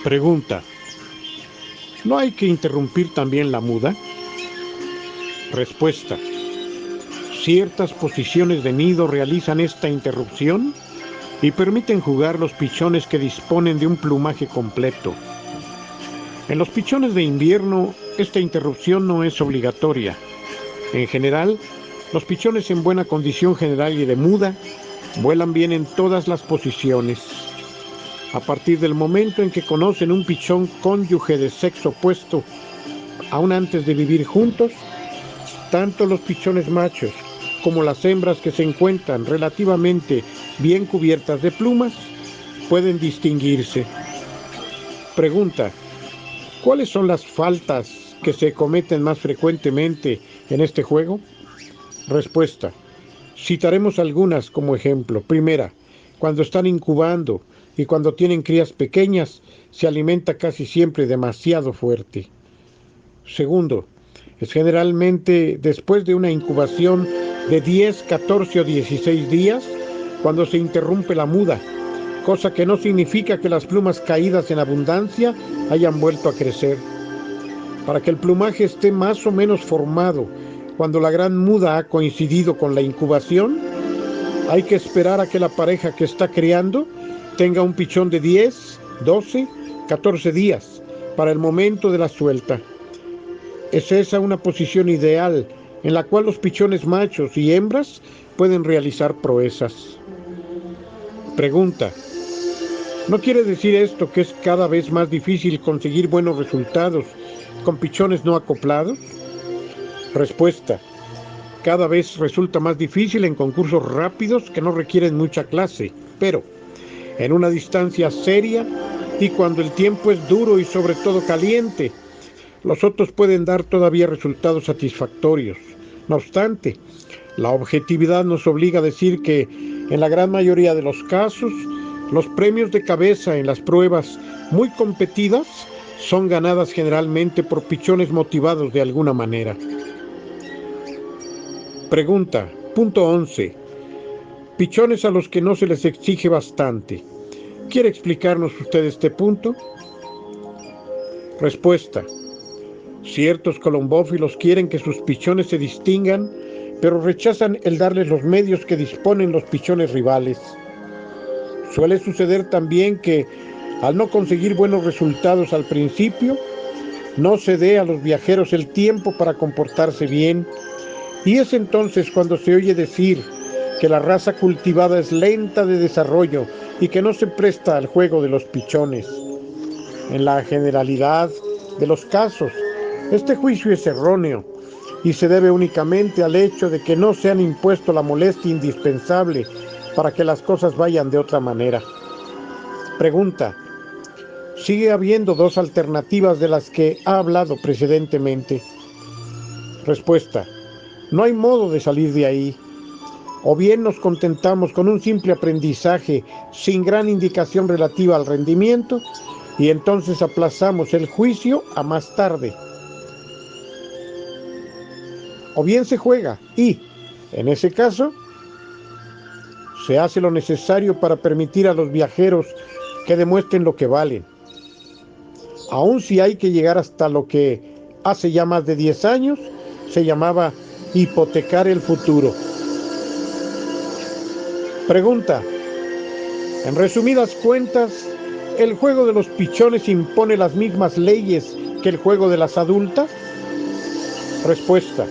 Pregunta: ¿no hay que interrumpir también la muda? Respuesta: ciertas posiciones de nido realizan esta interrupción y permiten jugar los pichones que disponen de un plumaje completo. En los pichones de invierno, esta interrupción no es obligatoria. En general, los pichones en buena condición general y de muda vuelan bien en todas las posiciones. A partir del momento en que conocen un pichón cónyuge de sexo opuesto, aún antes de vivir juntos, tanto los pichones machos como las hembras que se encuentran relativamente bien cubiertas de plumas pueden distinguirse. Pregunta: ¿cuáles son las faltas que se cometen más frecuentemente en este juego? Respuesta: citaremos algunas como ejemplo. Primera, cuando están incubando y cuando tienen crías pequeñas, se alimenta casi siempre demasiado fuerte. Segundo, es generalmente después de una incubación de 10, 14 o 16 días cuando se interrumpe la muda, cosa que no significa que las plumas caídas en abundancia hayan vuelto a crecer. Para que el plumaje esté más o menos formado cuando la gran muda ha coincidido con la incubación, hay que esperar a que la pareja que está criando tenga un pichón de 10, 12, 14 días para el momento de la suelta. Es esa una posición ideal en la cual los pichones machos y hembras pueden realizar proezas. Pregunta: ¿no quiere decir esto que es cada vez más difícil conseguir buenos resultados con pichones no acoplados? Respuesta: cada vez resulta más difícil en concursos rápidos que no requieren mucha clase, pero en una distancia seria y cuando el tiempo es duro y sobre todo caliente, los otros pueden dar todavía resultados satisfactorios. No obstante, la objetividad nos obliga a decir que en la gran mayoría de los casos, los premios de cabeza en las pruebas muy competidas son ganadas generalmente por pichones motivados de alguna manera. Pregunta, punto 11. Pichones a los que no se les exige bastante. ¿Quiere explicarnos usted este punto? Respuesta: ciertos colombófilos quieren que sus pichones se distingan, pero rechazan el darles los medios que disponen los pichones rivales. Suele suceder también que, al no conseguir buenos resultados al principio, no se dé a los viajeros el tiempo para comportarse bien, y es entonces cuando se oye decir que la raza cultivada es lenta de desarrollo y que no se presta al juego de los pichones. En la generalidad de los casos, este juicio es erróneo y se debe únicamente al hecho de que no se han impuesto la molestia indispensable para que las cosas vayan de otra manera. Pregunta: sigue habiendo dos alternativas de las que ha hablado precedentemente. Respuesta: no hay modo de salir de ahí. O bien nos contentamos con un simple aprendizaje sin gran indicación relativa al rendimiento, y entonces aplazamos el juicio a más tarde. O bien se juega y, en ese caso, se hace lo necesario para permitir a los viajeros que demuestren lo que valen. Aun si hay que llegar hasta lo que hace ya más de 10 años se llamaba hipotecar el futuro. Pregunta: en resumidas cuentas, ¿el juego de los pichones impone las mismas leyes que el juego de las adultas? Respuesta: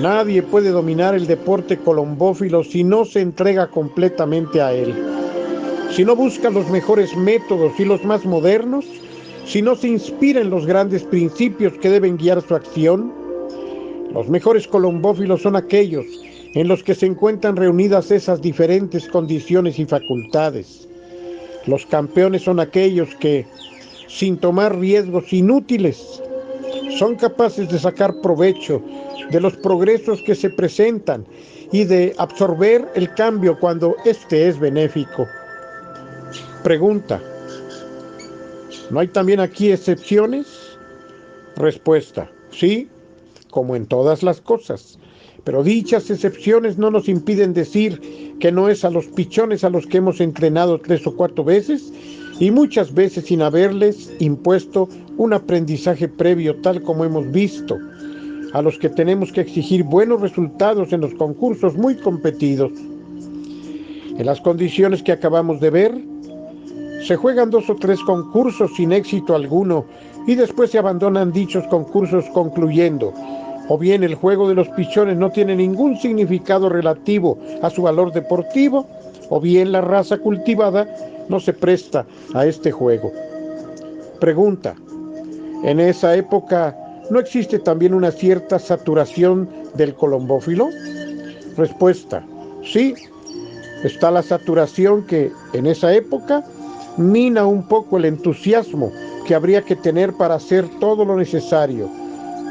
nadie puede dominar el deporte colombófilo si no se entrega completamente a él. Si no busca los mejores métodos y los más modernos, si no se inspira en los grandes principios que deben guiar su acción, los mejores colombófilos son aquellos en los que se encuentran reunidas esas diferentes condiciones y facultades. Los campeones son aquellos que, sin tomar riesgos inútiles, son capaces de sacar provecho de los progresos que se presentan y de absorber el cambio cuando éste es benéfico. Pregunta: ¿no hay también aquí excepciones? Respuesta: sí, como en todas las cosas. Pero dichas excepciones no nos impiden decir que no es a los pichones a los que hemos entrenado 3 o 4 veces y muchas veces sin haberles impuesto un aprendizaje previo, tal como hemos visto, a los que tenemos que exigir buenos resultados en los concursos muy competidos. En las condiciones que acabamos de ver, se juegan 2 o 3 concursos sin éxito alguno y después se abandonan dichos concursos concluyendo: o bien el juego de los pichones no tiene ningún significado relativo a su valor deportivo, o bien la raza cultivada no se presta a este juego. Pregunta: ¿en esa época no existe también una cierta saturación del colombófilo? Respuesta: sí, está la saturación que en esa época mina un poco el entusiasmo que habría que tener para hacer todo lo necesario.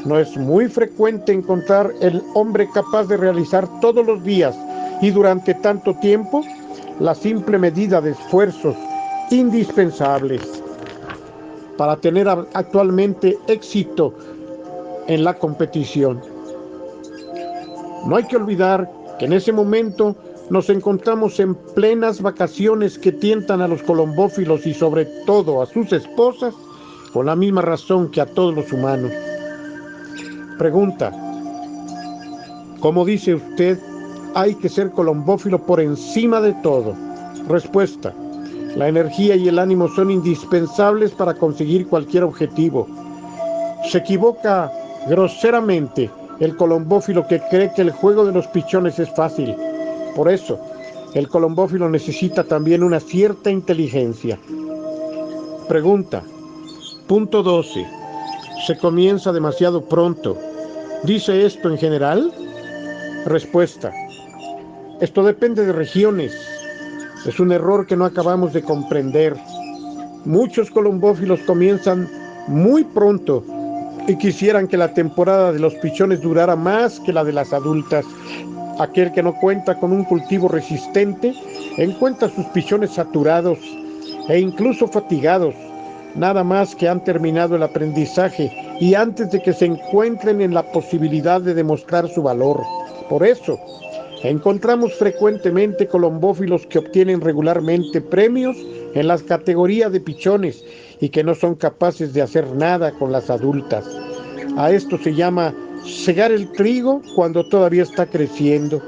No es muy frecuente encontrar el hombre capaz de realizar todos los días y durante tanto tiempo la simple medida de esfuerzos indispensables para tener actualmente éxito en la competición. No hay que olvidar que en ese momento nos encontramos en plenas vacaciones que tientan a los colombófilos y sobre todo a sus esposas con la misma razón que a todos los humanos. Pregunta: ¿cómo dice usted hay que ser colombófilo por encima de todo? Respuesta: la energía y el ánimo son indispensables para conseguir cualquier objetivo. Se equivoca groseramente el colombófilo que cree que el juego de los pichones es fácil. Por eso, el colombófilo necesita también una cierta inteligencia. Pregunta: punto 12. ¿Se comienza demasiado pronto? ¿Dice esto en general? Respuesta: esto depende de regiones. Es un error que no acabamos de comprender. Muchos colombófilos comienzan muy pronto y quisieran que la temporada de los pichones durara más que la de las adultas. Aquel que no cuenta con un cultivo resistente encuentra sus pichones saturados e incluso fatigados, nada más que han terminado el aprendizaje y antes de que se encuentren en la posibilidad de demostrar su valor. Por eso, encontramos frecuentemente colombófilos que obtienen regularmente premios en las categorías de pichones y que no son capaces de hacer nada con las adultas. A esto se llama segar el trigo cuando todavía está creciendo.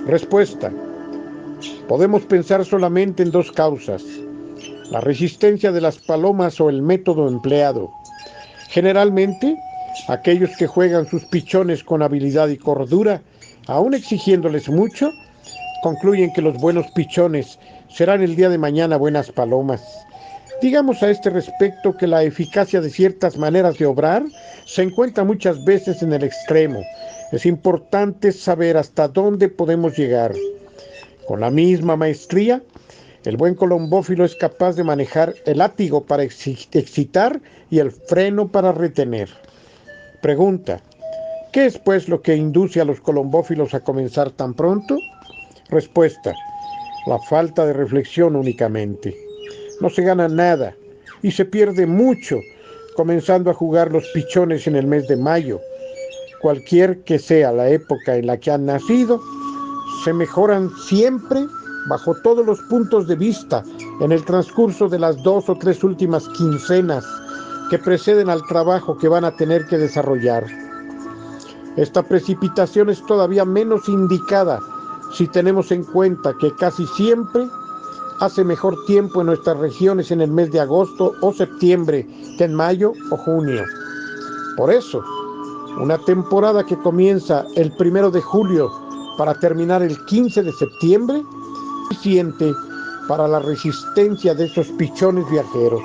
Respuesta: podemos pensar solamente en 2 causas: la resistencia de las palomas o el método empleado. Generalmente, aquellos que juegan sus pichones con habilidad y cordura, aún exigiéndoles mucho, concluyen que los buenos pichones serán el día de mañana buenas palomas. Digamos a este respecto que la eficacia de ciertas maneras de obrar se encuentra muchas veces en el extremo. Es importante saber hasta dónde podemos llegar. Con la misma maestría, el buen colombófilo es capaz de manejar el látigo para excitar y el freno para retener. Pregunta: ¿qué es pues lo que induce a los colombófilos a comenzar tan pronto? Respuesta: la falta de reflexión únicamente. No se gana nada y se pierde mucho comenzando a jugar los pichones en el mes de mayo. Cualquier que sea la época en la que han nacido, se mejoran siempre bajo todos los puntos de vista en el transcurso de las 2 o 3 últimas quincenas que preceden al trabajo que van a tener que desarrollar. Esta precipitación es todavía menos indicada si tenemos en cuenta que casi siempre hace mejor tiempo en nuestras regiones en el mes de agosto o septiembre que en mayo o junio. Por eso, una temporada que comienza el 1 de julio para terminar el 15 de septiembre es suficiente para la resistencia de esos pichones viajeros.